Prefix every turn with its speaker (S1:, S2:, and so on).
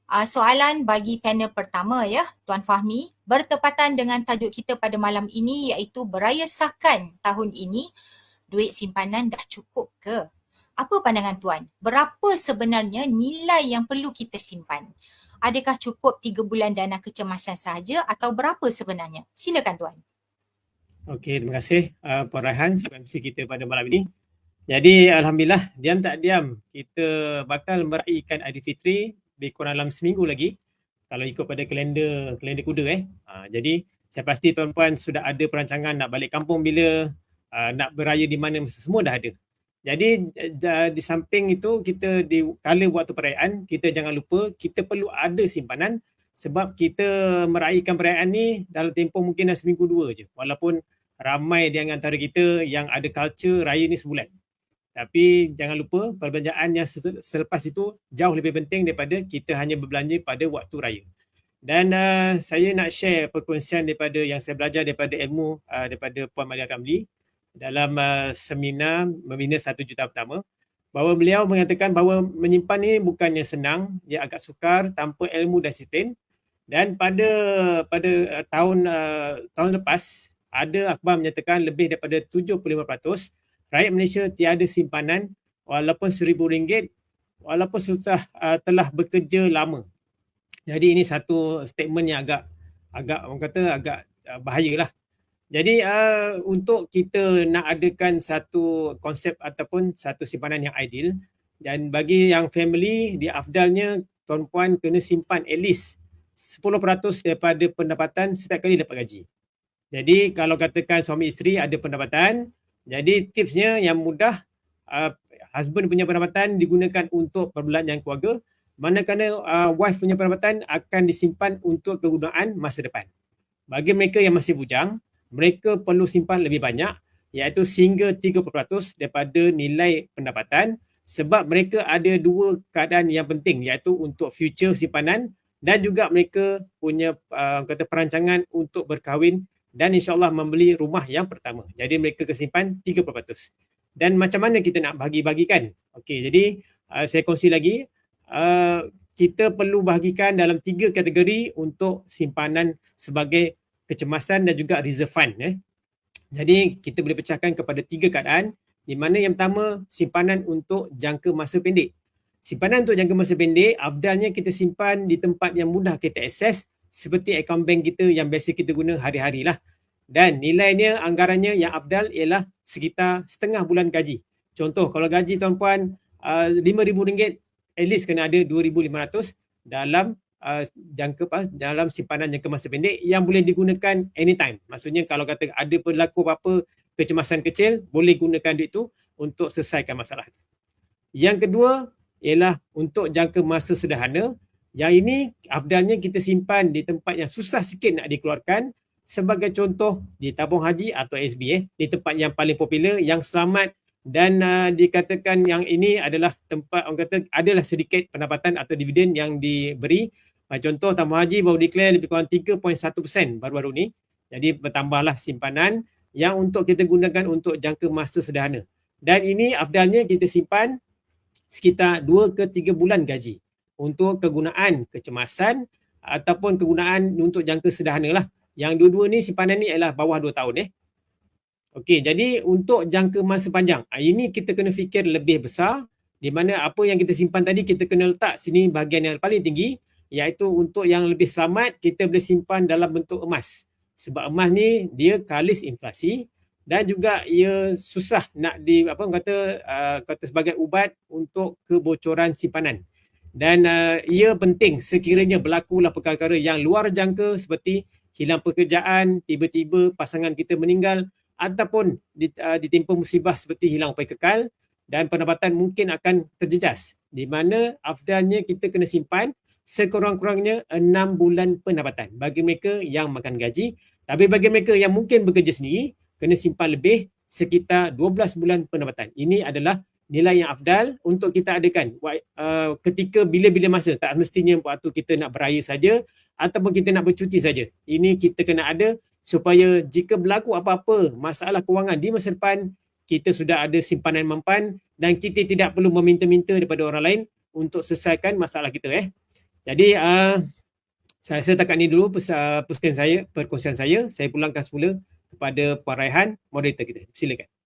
S1: Soalan bagi panel pertama ya, Tuan Fahmi, bertepatan dengan tajuk kita pada malam ini iaitu berayasakan tahun ini, duit simpanan dah cukup ke? Apa pandangan Tuan? Berapa sebenarnya nilai yang perlu kita simpan? Adakah cukup 3 bulan dana kecemasan sahaja atau berapa sebenarnya? Silakan Tuan.
S2: Okey, terima kasih Puan Raihan sebagai MC kita pada malam ini. Jadi Alhamdulillah, diam tak diam, kita bakal meraihkan Aidilfitri lebih kurang dalam seminggu lagi kalau ikut pada kalender kuda. Jadi saya pasti tuan-puan sudah ada perancangan nak balik kampung bila, nak beraya di mana, semua dah ada. Jadi di samping itu, kita di kala waktu perayaan, kita jangan lupa kita perlu ada simpanan sebab kita meraihkan perayaan ni dalam tempoh mungkin dah seminggu dua je. Walaupun ramai di antara kita yang ada culture raya ni sebulan. Tapi jangan lupa perbelanjaan yang selepas itu jauh lebih penting daripada kita hanya berbelanja pada waktu raya. Dan saya nak share perkongsian daripada yang saya belajar daripada ilmu daripada Puan Maria Ramli dalam seminar Membina 1 Juta Pertama, bahawa beliau mengatakan bahawa menyimpan ni bukannya senang, dia agak sukar tanpa ilmu dan disiplin. Dan pada tahun lepas ada akhbar menyatakan lebih daripada 75% rakyat Malaysia tiada simpanan walaupun RM1,000 walaupun sudah telah bekerja lama. Jadi ini satu statement yang agak orang kata agak bahayalah. Jadi untuk kita nak adakan satu konsep ataupun satu simpanan yang ideal, dan bagi yang family, dia afdalnya tuan-puan kena simpan at least 10% daripada pendapatan setiap kali dapat gaji. Jadi kalau katakan suami isteri ada pendapatan, jadi tipsnya yang mudah, husband punya pendapatan digunakan untuk perbelanjaan keluarga, manakala wife punya pendapatan akan disimpan untuk kegunaan masa depan. Bagi mereka yang masih bujang, mereka perlu simpan lebih banyak, iaitu sehingga 30% daripada nilai pendapatan, sebab mereka ada dua keadaan yang penting, iaitu untuk future simpanan dan juga mereka punya kata perancangan untuk berkahwin dan insyaAllah membeli rumah yang pertama. Jadi mereka kesimpan 30%. Dan macam mana kita nak bagi-bagikan? Okey, jadi saya kongsi lagi, kita perlu bahagikan dalam 3 kategori untuk simpanan sebagai kecemasan dan juga reserve fund. Jadi kita boleh pecahkan kepada 3 keadaan, di mana yang pertama simpanan untuk jangka masa pendek. Simpanan untuk jangka masa pendek, afdalnya kita simpan di tempat yang mudah kita akses, seperti akaun bank kita yang biasa kita guna hari-hari lah. Dan nilainya, anggarannya yang afdal ialah sekitar setengah bulan gaji. Contoh, kalau gaji tuan-puan RM5,000, at least kena ada RM2,500 dalam dalam simpanan jangka masa pendek yang boleh digunakan anytime. Maksudnya kalau kata ada berlaku apa-apa kecemasan kecil, boleh gunakan duit itu untuk selesaikan masalah itu. Yang kedua ialah untuk jangka masa sederhana. Yang ini afdalnya kita simpan di tempat yang susah sikit nak dikeluarkan, sebagai contoh di tabung haji atau SB, di tempat yang paling popular, yang selamat, dan dikatakan yang ini adalah tempat orang kata adalah sedikit pendapatan atau dividen yang diberi. Contoh tabung haji baru declare lebih kurang 3.1% baru-baru ni. Jadi bertambahlah simpanan yang untuk kita gunakan untuk jangka masa sederhana. Dan ini afdalnya kita simpan sekitar 2 ke 3 bulan gaji untuk kegunaan kecemasan ataupun kegunaan untuk jangka sederhana lah. Yang dua-dua ni simpanan ni ialah bawah 2 tahun. Okey, jadi untuk jangka masa panjang, ini kita kena fikir lebih besar, di mana apa yang kita simpan tadi kita kena letak sini bahagian yang paling tinggi, iaitu untuk yang lebih selamat kita boleh simpan dalam bentuk emas. Sebab emas ni dia kalis inflasi dan juga ia susah nak kata sebagai ubat untuk kebocoran simpanan. Dan ia penting sekiranya berlakulah perkara-perkara yang luar jangka seperti hilang pekerjaan, tiba-tiba pasangan kita meninggal, ataupun ditimpa musibah seperti hilang upaya kekal dan pendapatan mungkin akan terjejas, di mana afdalnya kita kena simpan sekurang-kurangnya 6 bulan pendapatan bagi mereka yang makan gaji. Tapi bagi mereka yang mungkin bekerja sendiri, kena simpan lebih sekitar 12 bulan pendapatan. Ini adalah nilai yang afdal untuk kita adakan ketika bila-bila masa. Tak mestinya waktu kita nak beraya saja ataupun kita nak bercuti saja. Ini kita kena ada supaya jika berlaku apa-apa masalah kewangan di masa depan, kita sudah ada simpanan mampan dan kita tidak perlu meminta-minta daripada orang lain untuk selesaikan masalah kita. Jadi saya rasa takat ni dulu perkongsian saya. Saya pulangkan semula kepada Puan Raihan, moderator kita. Silakan.